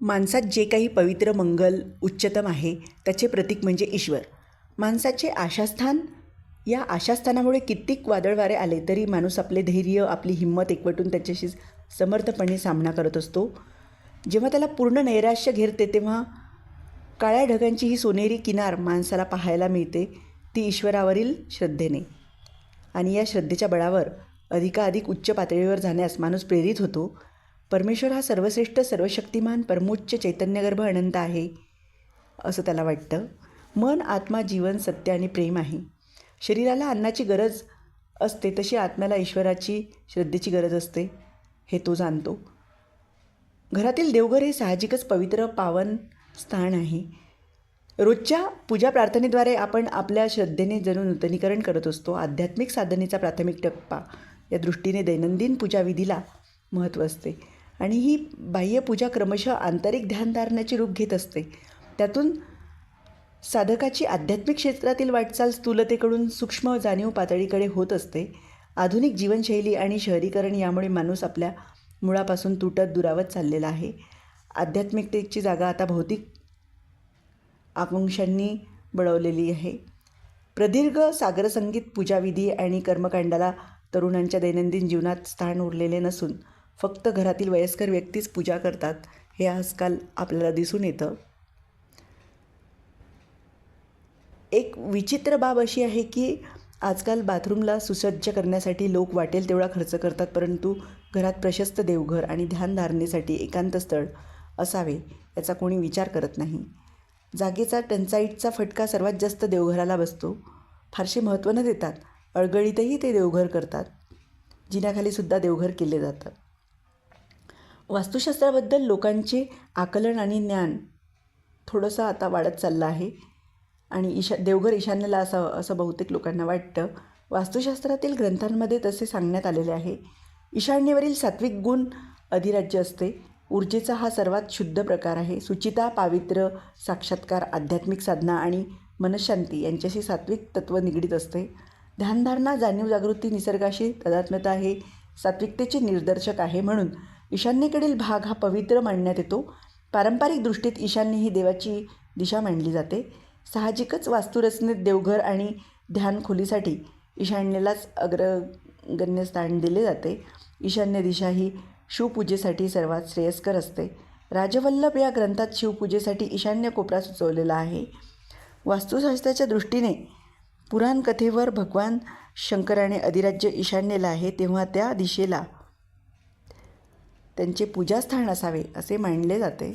माणसात जे काही पवित्र, मंगल, उच्चतम आहे त्याचे प्रतीक म्हणजे ईश्वर. माणसाचे आशास्थान, या आशास्थानामुळे कित्येक वादळ वारे आले तरी माणूस आपले धैर्य, आपली हिंमत एकवटून त्याच्याशी समर्थपणे सामना करत असतो. जेव्हा त्याला पूर्ण नैराश्य घेरते तेव्हा काळ्या ढगांची ही सोनेरी किनार माणसाला पाहायला मिळते, ती ईश्वरावरील श्रद्धेने. आणि या श्रद्धेच्या बळावर अधिकाधिक उच्च पातळीवर जाण्यास माणूस प्रेरित होतो. परमेश्वर हा सर्वश्रेष्ठ, सर्वशक्तिमान, परमोच्च, चैतन्यगर्भ, अनंत आहे असं त्याला वाटतं. मन, आत्मा, जीवन, सत्य आणि प्रेम आहे. शरीराला अन्नाची गरज असते तशी आत्म्याला ईश्वराची, श्रद्धेची गरज असते, हे तो जाणतो. घरातील देवघर हे साहजिकच पवित्र, पावन स्थान आहे. रोजच्या पूजा प्रार्थनेद्वारे आपण आपल्या श्रद्धेने जणू नूतनीकरण करत असतो. आध्यात्मिक साधनेचा प्राथमिक टप्पा या दृष्टीने दैनंदिन पूजाविधीला महत्त्व असते आणि ही बाह्य पूजा क्रमशः आंतरिक ध्यानधारणाचे रूप घेत असते. त्यातून साधकाची आध्यात्मिक क्षेत्रातील वाटचाल स्थूलतेकडून सूक्ष्म जाणीव पातळीकडे होत असते. आधुनिक जीवनशैली आणि शहरीकरण यामुळे माणूस आपल्या मुळापासून तुटत दुरावत चाललेला आहे. आध्यात्मिकतेची जागा आता भौतिक आकांक्षांनी बळवलेली आहे. प्रदीर्घ सागरसंगीत पूजाविधी आणि कर्मकांडाला तरुणांच्या दैनंदिन जीवनात स्थान उरलेले नसून फक्त घरातील वयस्कर व्यक्तीच पूजा करतात, हे आजकाल आपल्याला दिसून येतं. एक विचित्र बाब अशी आहे की आजकाल बाथरूमला सुसज्ज करण्यासाठी लोक वाटेल तेवढा खर्च करतात, परंतु घरात प्रशस्त देवघर आणि ध्यानधारणेसाठी एकांत स्थळ असावे याचा कोणी विचार करत नाही. जागेचा टंचाईचा फटका सर्वात जास्त देवघराला बसतो. फारसे महत्त्व न देतात अडगळीतही ते देवघर करतात. जिन्याखालीसुद्धा देवघर केले जातात. वास्तुशास्त्राबद्दल लोकांचे आकलन आणि ज्ञान थोडंसं आता वाढत चाललं आहे आणि देवघर ईशान्येला असं बहुतेक लोकांना वाटतं. वास्तुशास्त्रातील ग्रंथांमध्ये तसे सांगण्यात आलेले आहे. ईशान्येवरील सात्विक गुण अधिराज्य असते. ऊर्जेचा हा सर्वात शुद्ध प्रकार आहे. सुचिता, पावित्र्य, साक्षात्कार, आध्यात्मिक साधना आणि मनशांती यांच्याशी सात्विक तत्त्व निगडीत असते. ध्यानधारणा, जाणीव, जागृती, निसर्गाशी तादात्म्यता हे सात्विकतेचे निर्दर्शक आहे. म्हणून ईशान्येकडील भाग हा पवित्र मानण्यात येतो. पारंपरिक दृष्टीत ईशान्य ही देवाची दिशा मानली जाते. साहजिकच वास्तुरचनेत देवघर आणि ध्यान खोलीसाठी ईशान्येलाच अग्रगण्य स्थान दिले जाते. ईशान्य दिशा ही शिवपूजेसाठी सर्वात श्रेयस्कर असते. राजवल्लभ या ग्रंथात शिवपूजेसाठी ईशान्य कोपरा सुचवलेला आहे. वास्तुशास्त्राच्या दृष्टीने पुराणकथेवर भगवान शंकराने अधिराज्य ईशान्येला आहे, तेव्हा त्या दिशेला त्यांचे पूजास्थान असावे असे मानले जाते.